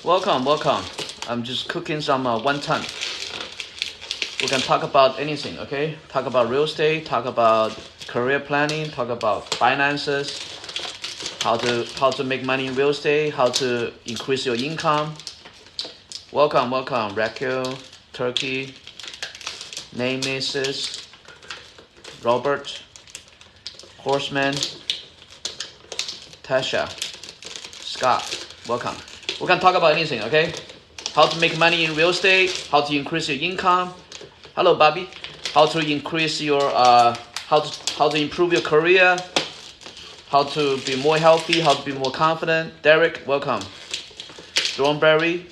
Welcome. I'm just cooking some wonton. We can talk about anything, okay? Talk about real estate, talk about career planning, talk about finances, how to make money in real estate, how to increase your income. Welcome. Raquel, Turkey, Nemesis, Robert, Horseman, Tasha, Scott. Welcome. We can talk about anything, okay? How to make money in real estate, how to increase your income. Hello, Bobby. How to increase your how to improve your career, how to be more healthy, how to be more confident. Derek, welcome. Thornberry,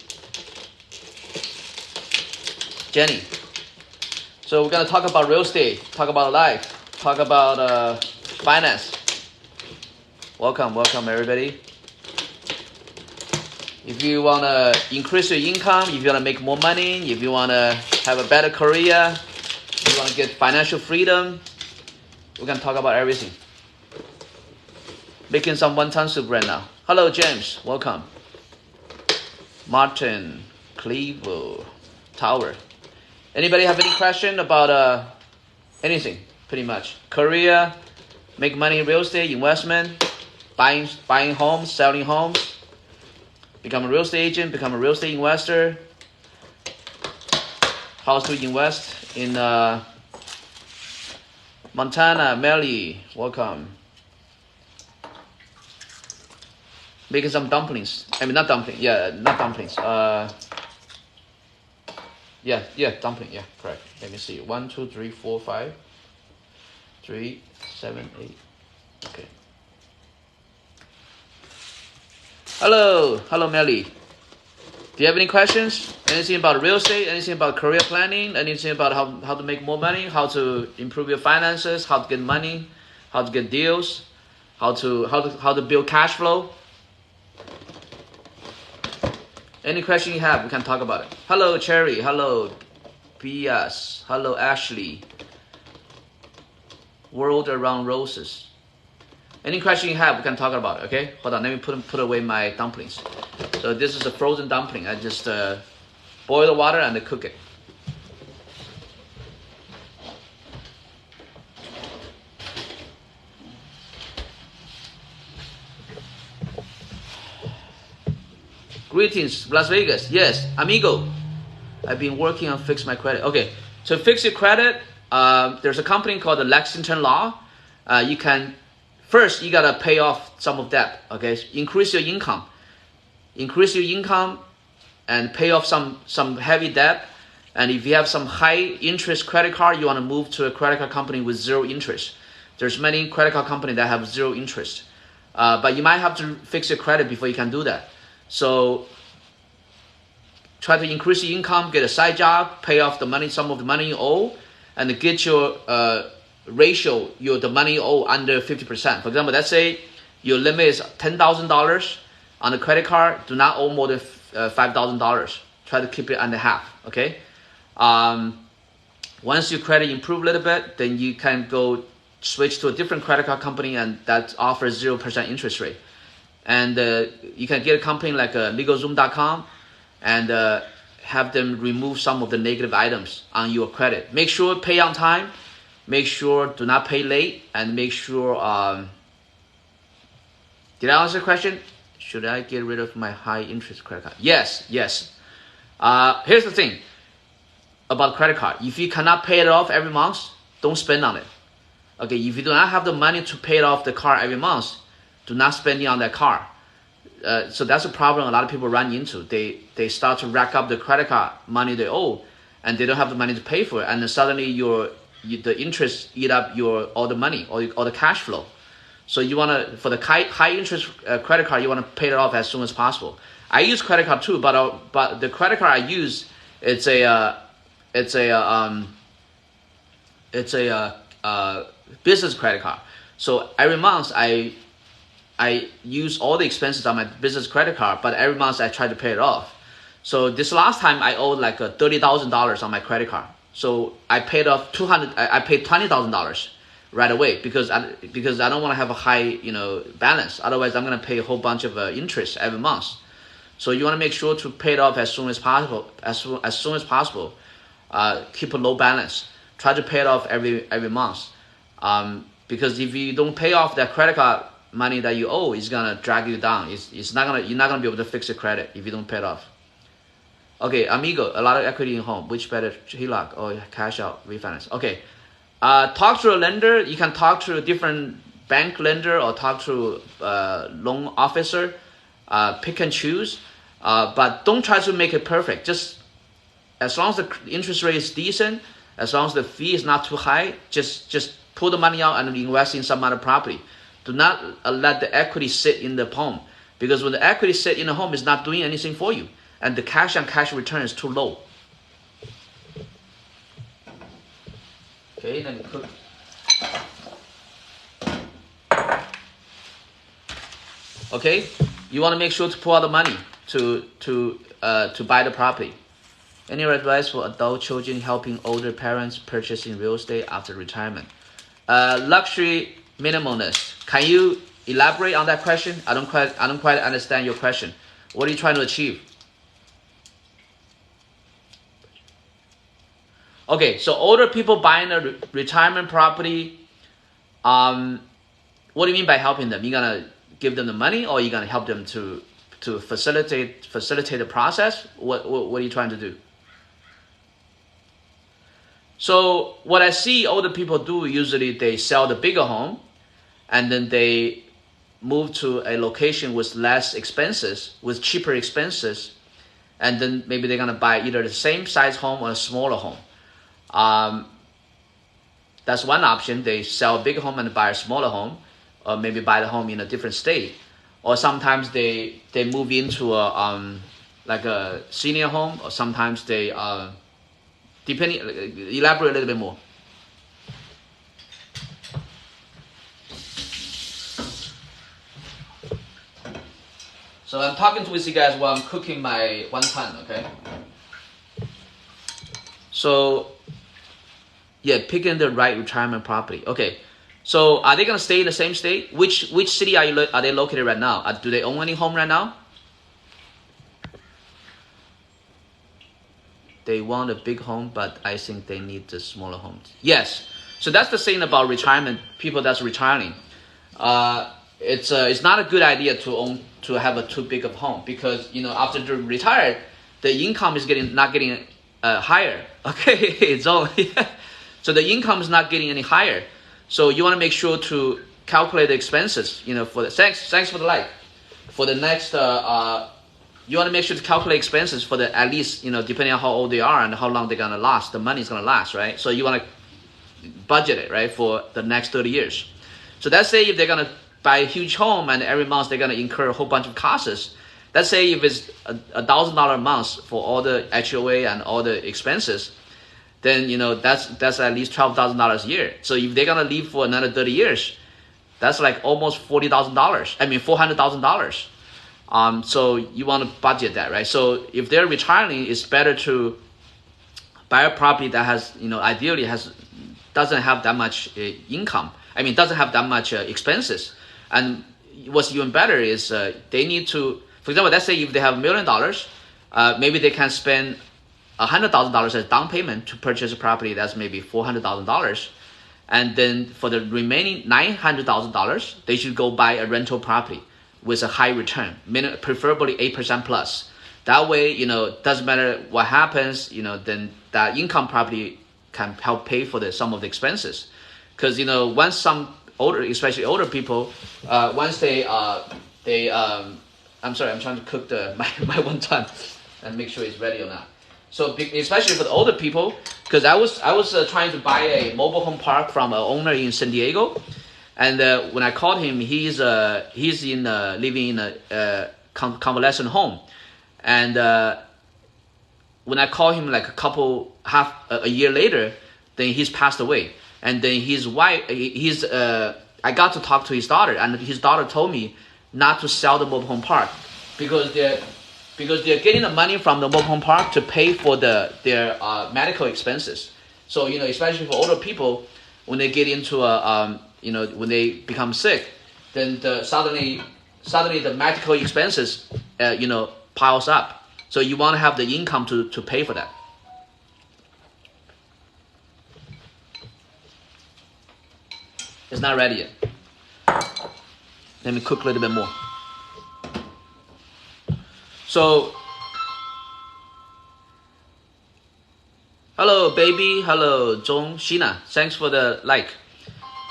Jenny. So we're gonna talk about real estate, talk about life, talk about finance. Welcome everybody. If you want to increase your income, if you want to make more money, if you want to have a better career, if you want to get financial freedom, we can talk about everything. Making some wonton soup right now. Hello, James. Welcome. Martin, Cleveland, Tower. Anybody have any question about anything, pretty much? Career, make money in real estate, investment, buying homes, selling homes. Become a real estate agent, become a real estate investor. How to invest in Montana, Melly, welcome. Making some dumplings. Not dumplings. Dumpling. Yeah, correct. Let me see. 1, 2, 3, 4, 5, 3, 7, 8. Okay. Hello, Melly. Do you have any questions? Anything about real estate? Anything about career planning? Anything about how to make more money? How to improve your finances? How to get money? How to get deals? How to build cash flow? Any question you have, we can talk about it. Hello, Cherry. Hello, BS. Hello, Ashley. World Around Roses. Any question you have, we can talk about it, okay? Hold on, let me put away my dumplings. So this is a frozen dumpling. I just boil the water and cook it. Greetings, Las Vegas. Yes, amigo. I've been working on fix my credit. Okay, to fix your credit, there's a company called the Lexington Law. First, you gotta pay off some of debt, okay? Increase your income and pay off some heavy debt. And if you have some high interest credit card, you wanna move to a credit card company with zero interest. There's many credit card companies that have zero interest. But you might have to fix your credit before you can do that. So try to increase your income, get a side job, pay off some of the money you owe, and get your ratio, the money you owe under 50%. For example, let's say your limit is $10,000 on the credit card. Do not owe more than $5,000. Try to keep it under half. Okay. Once your credit improve a little bit, then you can go switch to a different credit card company, and that offers 0% interest rate. And you can get a company like LegalZoom.com and have them remove some of the negative items on your credit. Make sure pay on time. Make sure do not pay late, and make sure. Did I answer the question? Should I get rid of my high interest credit card? Yes. Here's the thing about credit card. If you cannot pay it off every month, don't spend on it. Okay, if you do not have the money to pay it off the car every month, do not spend it on that car. So that's a problem a lot of people run into. They start to rack up the credit card money they owe, and they don't have the money to pay for it, and then suddenly the interest eat up all the money, all the cash flow. So you wanna, for the high interest credit card, you wanna pay it off as soon as possible. I use credit card too, but the credit card I use, it's a business credit card. So every month I use all the expenses on my business credit card, but every month I try to pay it off. So this last time I owed like $30,000 on my credit card. So I paid off I paid $20,000 right away because I don't want to have a high balance. Otherwise, I'm gonna pay a whole bunch of interest every month. So you want to make sure to pay it off as soon as possible. As soon as possible. Keep a low balance. Try to pay it off every month. Because if you don't pay off that credit card money that you owe, it's gonna drag you down. You're not gonna be able to fix your credit if you don't pay it off. Okay, Amigo, a lot of equity in home. Which better, HELOC or cash out refinance? Okay, talk to a lender. You can talk to a different bank lender or talk to a loan officer. Pick and choose, but don't try to make it perfect. Just as long as the interest rate is decent, as long as the fee is not too high, just pull the money out and invest in some other property. Do not let the equity sit in the home, because when the equity sit in the home, it's not doing anything for you, and the cash on cash return is too low. Okay, let me cook. Okay, you want to make sure to pull out the money to buy the property. Any advice for adult children helping older parents purchasing real estate after retirement? Luxury minimalist. Can you elaborate on that question? I don't quite understand your question. What are you trying to achieve? Okay, so older people buying a retirement property. What do you mean by helping them? You're gonna give them the money, or you're gonna help them to facilitate the process? What are you trying to do? So what I see older people do, usually they sell the bigger home, and then they move to a location with less expenses, with cheaper expenses, and then maybe they're gonna buy either the same size home or a smaller home. That's one option. They sell a big home and buy a smaller home, or maybe buy the home in a different state. Or sometimes they move into a like a senior home, or sometimes they depending. Elaborate a little bit more. So I'm talking with you guys while I'm cooking my wonton, okay? So yeah, picking the right retirement property. Okay, so are they gonna stay in the same state? Which city are they located right now? Do they own any home right now? They want a big home, but I think they need the smaller homes. Yes, so that's the thing about retirement. People that's retiring, it's not a good idea to have a too big of home, because after they're retired, the income is not getting higher. Okay, it's all so the income is not getting any higher. So you want to make sure to calculate the expenses. For the thanks for the like. For the next, you want to make sure to calculate expenses for the at least depending on how old they are and how long they're gonna last. The money's gonna last, right? So you want to budget it, right, for the next 30 years. So let's say if they're gonna buy a huge home and every month they're gonna incur a whole bunch of costs. Let's say if it's $1,000 a month for all the HOA and all the expenses, then that's at least $12,000 a year. So if they're gonna live for another 30 years, that's like almost $40,000. I mean $400,000. So you want to budget that, right? So if they're retiring, it's better to buy a property that has, ideally doesn't have that much income. I mean, doesn't have that much expenses. And what's even better is they need to, for example, let's say if they have $1 million, maybe they can spend $100,000 as down payment to purchase a property that's maybe $400,000. And then for the remaining $900,000, they should go buy a rental property with a high return, preferably 8% plus. That way, doesn't matter what happens, then that income property can help pay for some of the expenses. Because once some older, especially older people, once they I'm sorry, I'm trying to cook my wonton and make sure it's ready or not. So especially for the older people, because I was trying to buy a mobile home park from an owner in San Diego, and when I called him, he's living in a convalescent home, and when I called him like a year later, then he's passed away, and then his wife, I got to talk to his daughter, and his daughter told me not to sell the mobile home park because they're getting the money from the mobile home park to pay for their medical expenses. So especially for older people, when they get into when they become sick, then suddenly the medical expenses piles up. So you want to have the income to pay for that. It's not ready yet. Let me cook a little bit more. So, hello baby, hello Zhong, Sheena, thanks for the like.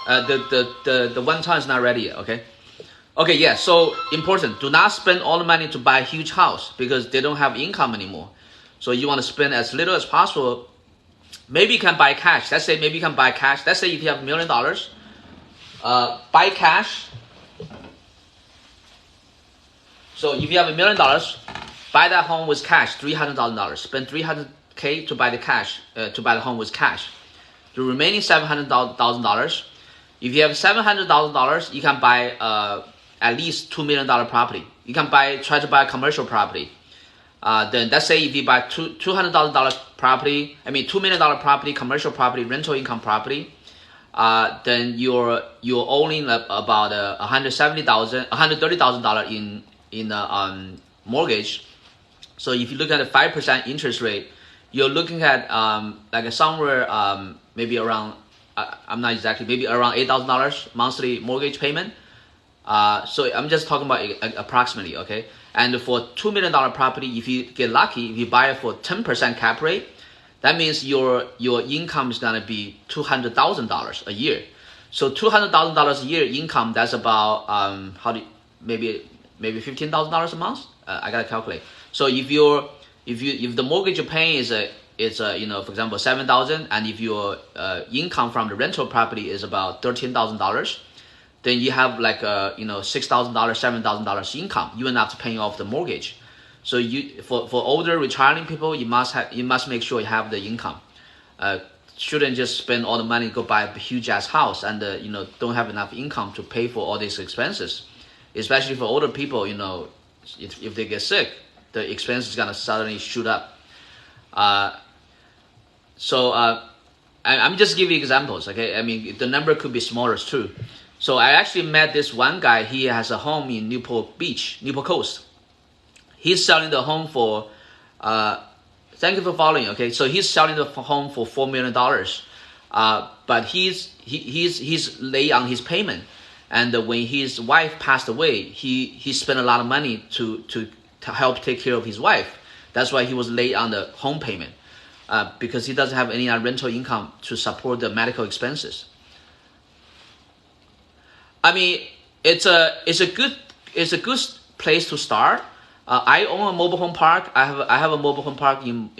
The one time is not ready yet, okay? Okay, yeah, so important. Do not spend all the money to buy a huge house because they don't have income anymore. So you want to spend as little as possible. Maybe you can buy cash. Let's say maybe you can buy cash. Let's say if you have $1 million, buy cash. So if you have $1 million, buy that home with cash, $300,000. Spend $300K to buy the cash, to buy the home with cash. The remaining $700,000. If you have $700,000, you can buy at least $2 million property. You can try to buy a commercial property. Then let's say if you buy $200,000 property, $2 million property, commercial property, rental income property, then you're owning about $130,000 in mortgage. So if you look at a 5% interest rate, you're looking at like somewhere maybe around I'm not exactly, maybe around $8,000 monthly mortgage payment. So I'm just talking about approximately, okay? And for $2 million property, if you get lucky, if you buy it for 10% cap rate, that means your income is gonna be $200,000 a year. So $200,000 a year income, that's about maybe $15,000 a month. I gotta calculate. So if the mortgage you're paying is for example $7,000, and if your income from the rental property is about $13,000, then you have like $6,000, $7,000 income. You end up paying off the mortgage. So for older retiring people, you must make sure you have the income. Shouldn't just spend all the money, go buy a huge ass house, and don't have enough income to pay for all these expenses. Especially for older people, if they get sick, the expense is gonna suddenly shoot up. I'm just giving you examples, okay? The number could be smaller too. So I actually met this one guy. He has a home in Newport Beach, Newport Coast. He's selling the home for, thank you for following, okay? So he's selling the home for $4 million, but he's late on his payment. And when his wife passed away, he spent a lot of money to help take care of his wife. That's why he was late on the home payment, because he doesn't have any rental income to support the medical expenses. It's a good place to start. I own a mobile home park. I have a mobile home park in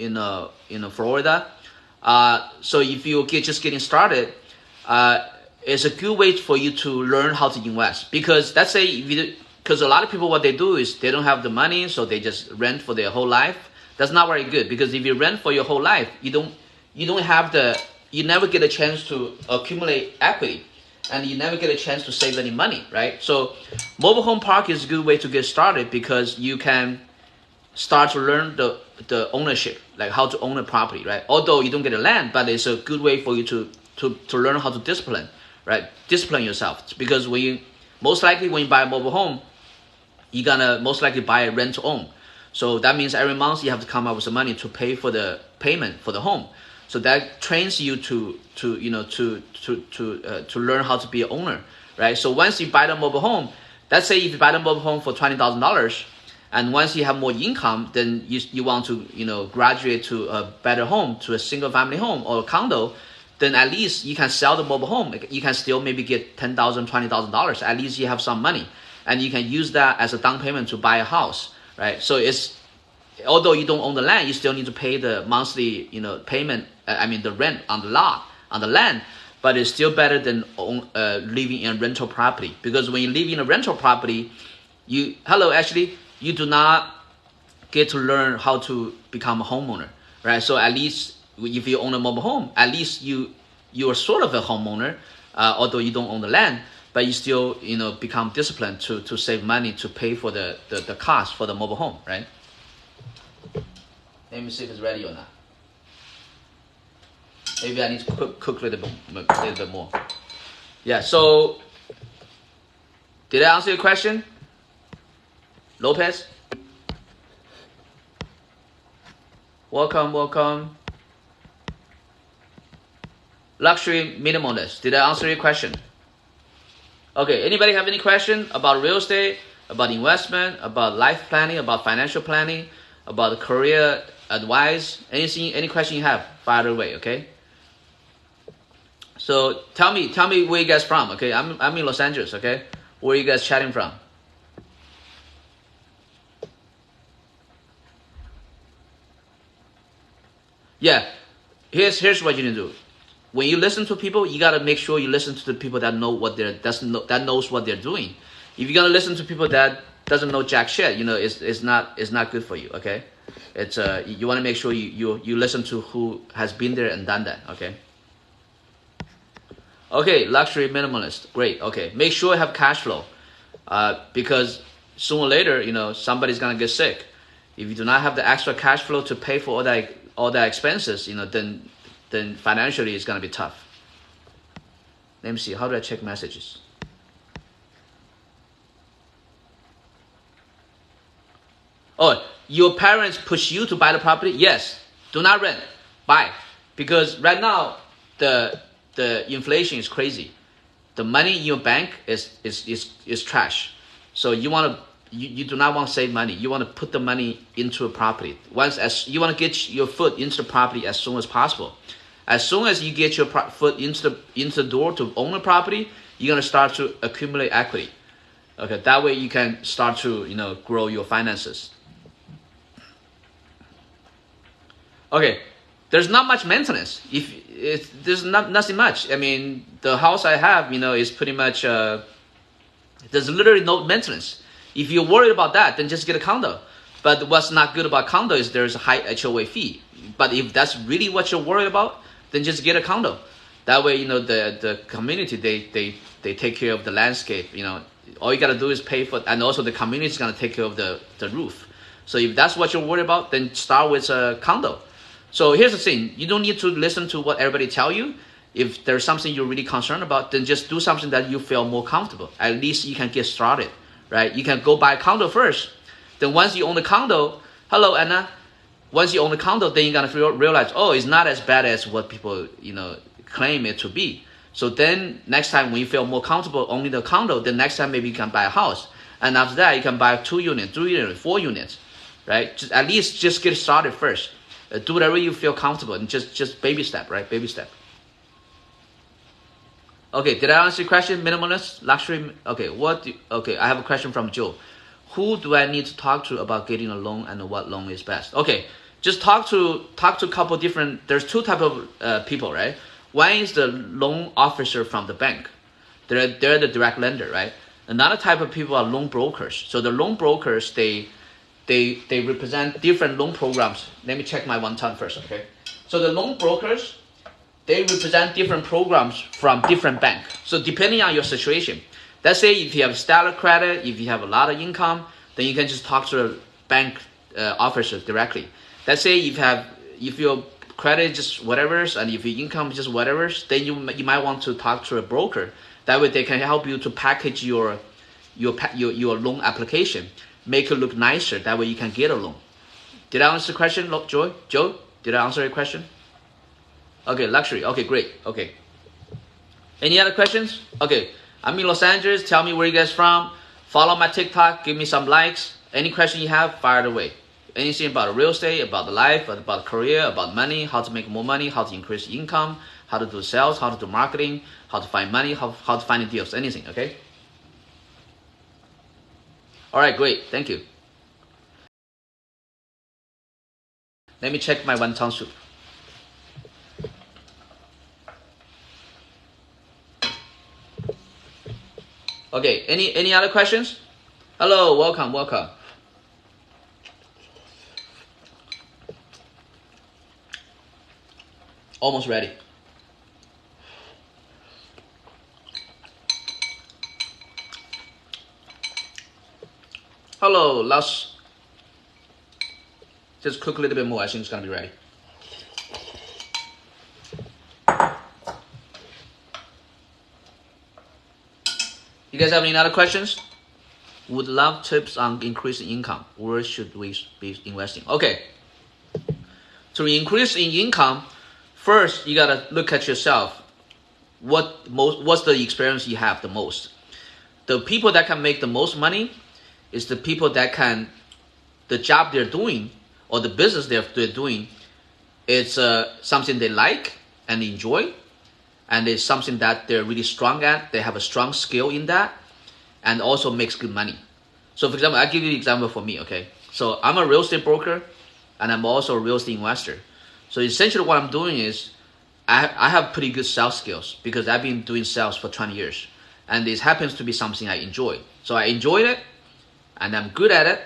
Florida. So if you're just getting started, it's a good way for you to learn how to invest. Because let's say because a lot of people, what they do is they don't have the money, so they just rent for their whole life. That's not very good, because if you rent for your whole life, you never get a chance to accumulate equity, and you never get a chance to save any money, right? So mobile home park is a good way to get started, because you can start to learn the ownership, like how to own a property, right? Although you don't get a land, but it's a good way for you to learn how to discipline, right? Discipline yourself, because most likely when you buy a mobile home, you're gonna most likely buy a rent to own. So that means every month you have to come up with some money to pay for the payment for the home. So that trains you to learn how to be an owner, right? So once you buy the mobile home, let's say if you buy the mobile home for $20,000, and once you have more income, then you want to graduate to a better home, to a single family home or a condo, then at least you can sell the mobile home. You can still maybe get $10,000, $20,000. At least you have some money, and you can use that as a down payment to buy a house, right? So although you don't own the land, you still need to pay the monthly payment. The rent on the lot, on the land, but it's still better than living in a rental property. Because when you live in a rental property, you do not get to learn how to become a homeowner, right? So at least if you own a mobile home, at least you are sort of a homeowner, although you don't own the land, but you still become disciplined to save money to pay for the cost for the mobile home, right? Let me see if it's ready or not. Maybe I need to cook a little bit more. Yeah, so did I answer your question, Lopez? Welcome, welcome. Luxury minimalist. Did I answer your question? Okay, anybody have any question about real estate, about investment, about life planning, about financial planning, about career advice? Anything, any question you have, fire away, okay? So tell me where you guys from, okay? I'm in Los Angeles, okay? Where are you guys chatting from? Yeah, here's what you need to do. When you listen to people, you gotta make sure you listen to the people that know what that knows what they're doing. If you're gonna listen to people that doesn't know jack shit, it's not good for you. Okay, it's you want to make sure you listen to who has been there and done that. Okay. Okay, luxury minimalist, great. Okay, make sure you have cash flow, because sooner or later, somebody's gonna get sick. If you do not have the extra cash flow to pay for all that expenses, then financially it's gonna be tough. Let me see. How do I check messages? Oh, your parents push you to buy the property? Yes. Do not rent. Buy, because right now the inflation is crazy. The money in your bank is trash. So you do not want to save money. You want to put the money into a property. As you want to get your foot into the property as soon as possible. As soon as you get your foot into the door to own a property, you're gonna start to accumulate equity. Okay, that way you can start to grow your finances. Okay, there's not much maintenance. There's nothing much. I mean, the house I have, is pretty much there's literally no maintenance. If you're worried about that, then just get a condo. But what's not good about condo is there's a high HOA fee. But if that's really what you're worried about, then just get a condo. That way, the community they take care of the landscape. All you gotta do is pay for, and also the community is gonna take care of the roof. So if that's what you're worried about, then start with a condo. So here's the thing: you don't need to listen to what everybody tell you. If there's something you're really concerned about, then just do something that you feel more comfortable. At least you can get started, right? You can go buy a condo first. Then once you own the condo, hello Anna. Once you own the condo, then you're gonna realize, oh, it's not as bad as what people claim it to be. So then next time when you feel more comfortable owning the condo, then next time maybe you can buy a house, and after that you can buy 2 units, 3 units, 4 units, right? At least just get started first. Do whatever you feel comfortable, and just baby step, right? Baby step. Okay, did I answer your question? Minimalist, luxury. Okay, okay, I have a question from Joe. Who do I need to talk to about getting a loan, and what loan is best? Okay, just talk to a couple different. There's two type of people, right? One is the loan officer from the bank. They're the direct lender, right? Another type of people are loan brokers. So the loan brokers they represent different loan programs. Let me check my 1 ton first, okay? So the loan brokers, they represent different programs from different banks. So depending on your situation, let's say if you have stellar credit, if you have a lot of income, then you can just talk to the bank officer directly. Let's say if your credit just whatever, and if your income just whatever, then you might want to talk to a broker. That way they can help you to package your loan application, make it look nicer. That way you can get a loan. Did I answer the question, Joe? Did I answer your question? Okay, luxury. Okay, great. Okay. Any other questions? Okay, I'm in Los Angeles. Tell me where you guys from. Follow my TikTok. Give me some likes. Any question you have, fire it away. Anything about real estate, about the life, about career, about money, how to make more money, how to increase income, how to do sales, how to do marketing, how to find money, how to find deals, anything, okay? All right, great. Thank you. Let me check my wonton soup. Okay, any other questions? Hello, welcome. Almost ready. Hello, Lars. Just cook a little bit more. I think it's gonna be ready. You guys have any other questions? Would love tips on increasing income. Where should we be investing? Okay. To increase in income, first you gotta look at yourself. What's the experience you have the most? The people that can make the most money is the people that can, the job they're doing or the business they're doing, it's something they like and enjoy, and it's something that they're really strong at. They have a strong skill in that, and also makes good money. So for example, I'll give you an example for me, okay? So I'm a real estate broker, and I'm also a real estate investor. So essentially what I'm doing is, I have pretty good sales skills because I've been doing sales for 20 years. And this happens to be something I enjoy. So I enjoy it, and I'm good at it,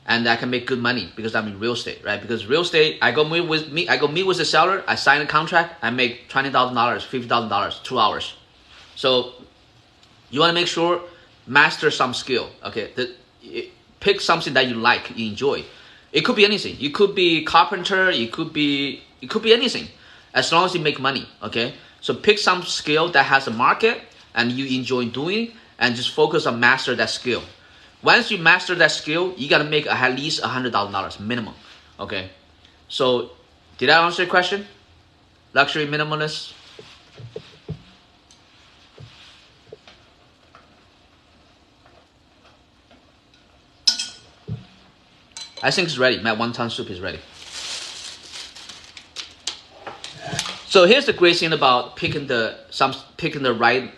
and I can make good money because I'm in real estate, right? Because real estate, I go meet with the seller, I sign a contract, I make $20,000, $50,000, 2 hours. So you want to make sure, master some skill, okay? Pick something that you like, you enjoy. It could be anything. You could be carpenter, it could be anything, as long as you make money, okay? So pick some skill that has a market and you enjoy doing, and just focus on master that skill. Once you master that skill, you gotta make at least $100,000 minimum, okay? So, did I answer your question? Luxury minimalist? I think it's ready. My wonton soup is ready. So here's the great thing about picking the right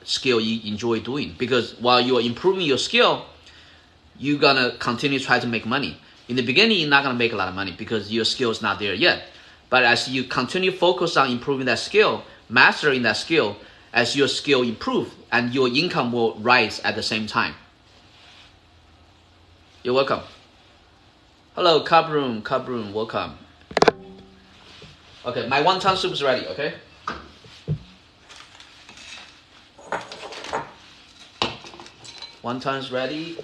skill you enjoy doing, because while you are improving your skill, you're gonna continue to try to make money. In the beginning, you're not gonna make a lot of money because your skill is not there yet. But as you continue focus on improving that skill, mastering that skill, as your skill improve, and your income will rise at the same time. You're welcome. Hello, Kabroom, welcome. Okay, my wonton soup is ready, okay? Wonton is ready.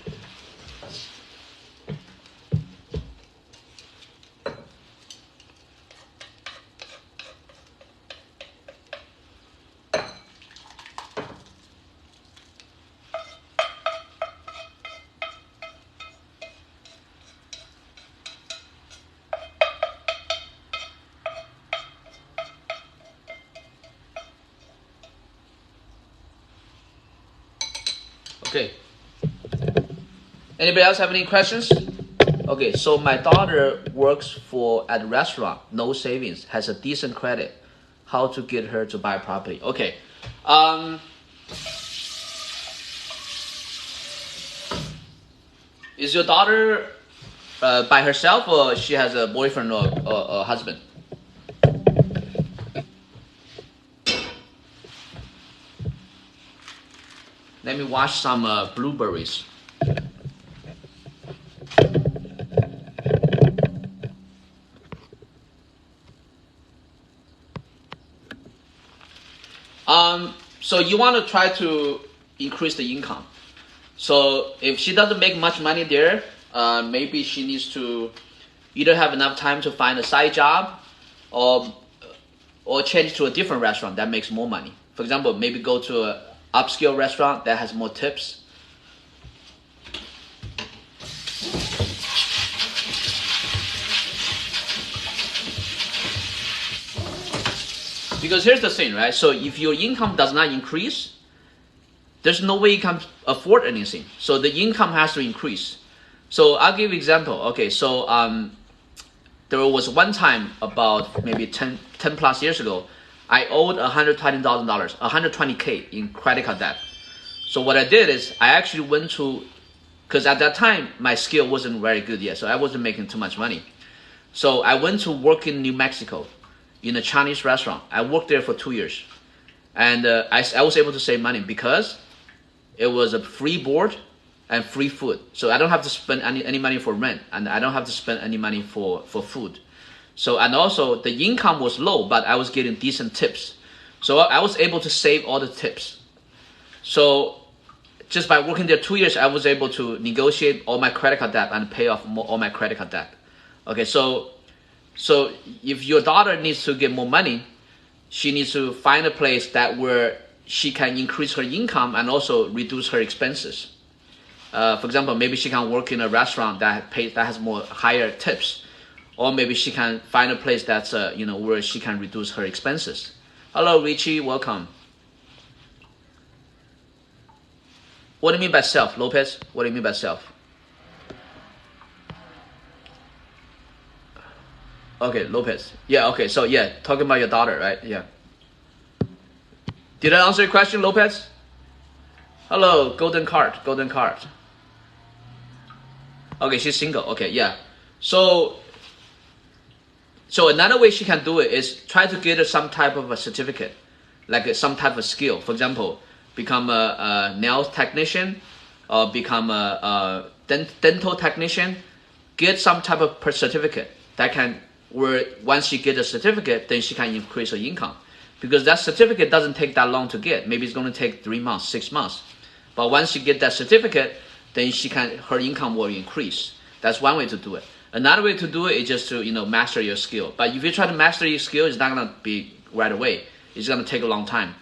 Okay. Anybody else have any questions? Okay, so my daughter works at a restaurant, no savings, has a decent credit. How to get her to buy property? Okay. Is your daughter by herself, or she has a boyfriend or a husband? Let me wash some blueberries. So you want to try to increase the income. So if she doesn't make much money there, maybe she needs to either have enough time to find a side job, or change to a different restaurant that makes more money. For example, maybe go to a upscale restaurant that has more tips. Because here's the thing, right? So if your income does not increase, there's no way you can afford anything. So the income has to increase. So I'll give you an example. Okay, so there was one time about maybe 10 plus years ago, I owed $120,000, $120K in credit card debt. So what I did is I actually went to, because at that time my skill wasn't very good yet, so I wasn't making too much money. So I went to work in New Mexico in a Chinese restaurant. I worked there for 2 years, and I was able to save money because it was a free board and free food. So I don't have to spend any money for rent, and I don't have to spend any money for food. So, and also the income was low, but I was getting decent tips. So I was able to save all the tips. So just by working there 2 years, I was able to negotiate all my credit card debt and pay off all my credit card debt. Okay, so if your daughter needs to get more money, she needs to find a place where she can increase her income and also reduce her expenses. For example, maybe she can work in a restaurant that has more higher tips, or maybe she can find a place that's where she can reduce her expenses. Hello, Richie, welcome. What do you mean by self, Lopez? What do you mean by self? Okay, Lopez. Yeah, okay, so yeah, talking about your daughter, right? Yeah. Did I answer your question, Lopez? Hello, golden card. Okay, she's single. Okay, yeah. So another way she can do it is try to get some type of a certificate, like some type of skill. For example, become a nail technician, or become a dental technician. Get some type of certificate that can, where once you get a certificate, then she can increase her income. Because that certificate doesn't take that long to get. Maybe it's going to take 3 months, 6 months. But once you get that certificate, then her income will increase. That's one way to do it. Another way to do it is just to master your skill. But if you try to master your skill, it's not going to be right away. It's going to take a long time.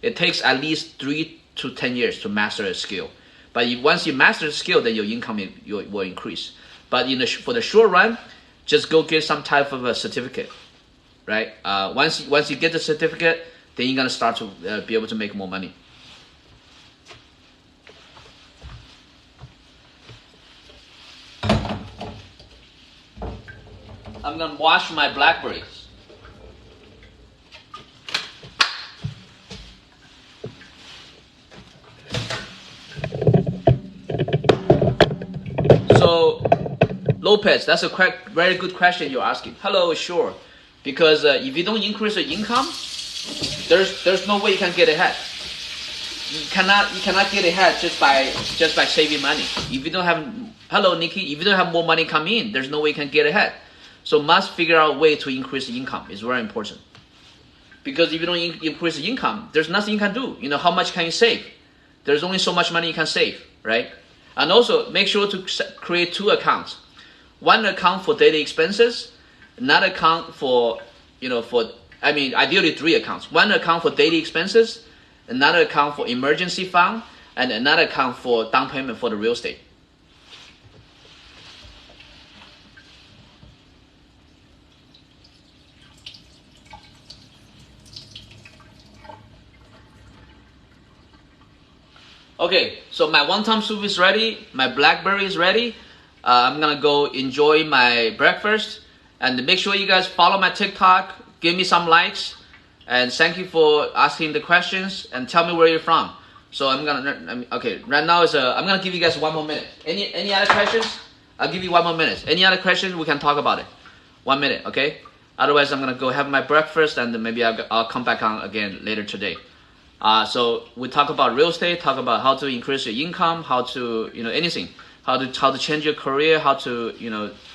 It takes at least 3 to 10 years to master a skill. But once you master the skill, then your income will increase. But for the short run, just go get some type of a certificate, right? Once you get the certificate, then you're going to start to be able to make more money. I'm going to wash my blackberries. So, Lopez, that's a very good question you're asking. Hello, sure. Because if you don't increase your income, there's no way you can get ahead. You cannot get ahead just by saving money. If you don't have, hello Nikki, if you don't have more money coming in, there's no way you can get ahead. So must figure out a way to increase the income. It's very important. Because if you don't increase the income, there's nothing you can do. How much can you save? There's only so much money you can save, right? And also make sure to create 2 accounts. One account for daily expenses, another account for, ideally 3 accounts. One account for daily expenses, another account for emergency fund, and another account for down payment for the real estate. Okay, so my wonton soup is ready, my blackberry is ready. I'm gonna go enjoy my breakfast, and make sure you guys follow my TikTok, give me some likes, and thank you for asking the questions, and tell me where you're from. So right now I'm gonna give you guys 1 more minute. Any other questions? I'll give you 1 more minute. Any other questions? We can talk about it. 1 minute, okay? Otherwise, I'm gonna go have my breakfast, and then maybe I'll come back on again later today. So we talk about real estate, talk about how to increase your income, how to, anything, how to change your career, how to,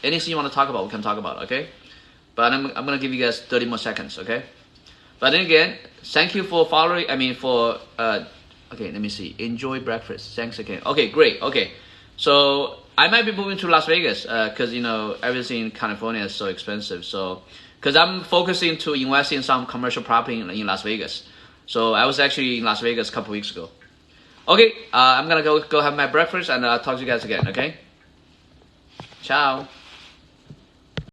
anything you want to talk about, we can talk about, okay? But I'm going to give you guys 30 more seconds, okay? But then again, thank you for following, okay, let me see, enjoy breakfast, thanks again. Okay, great, okay. So I might be moving to Las Vegas, because, everything in California is so expensive. So, because I'm focusing to invest in some commercial property in Las Vegas. So I was actually in Las Vegas a couple weeks ago. Okay, I'm gonna go have my breakfast, and I'll talk to you guys again, okay? Ciao.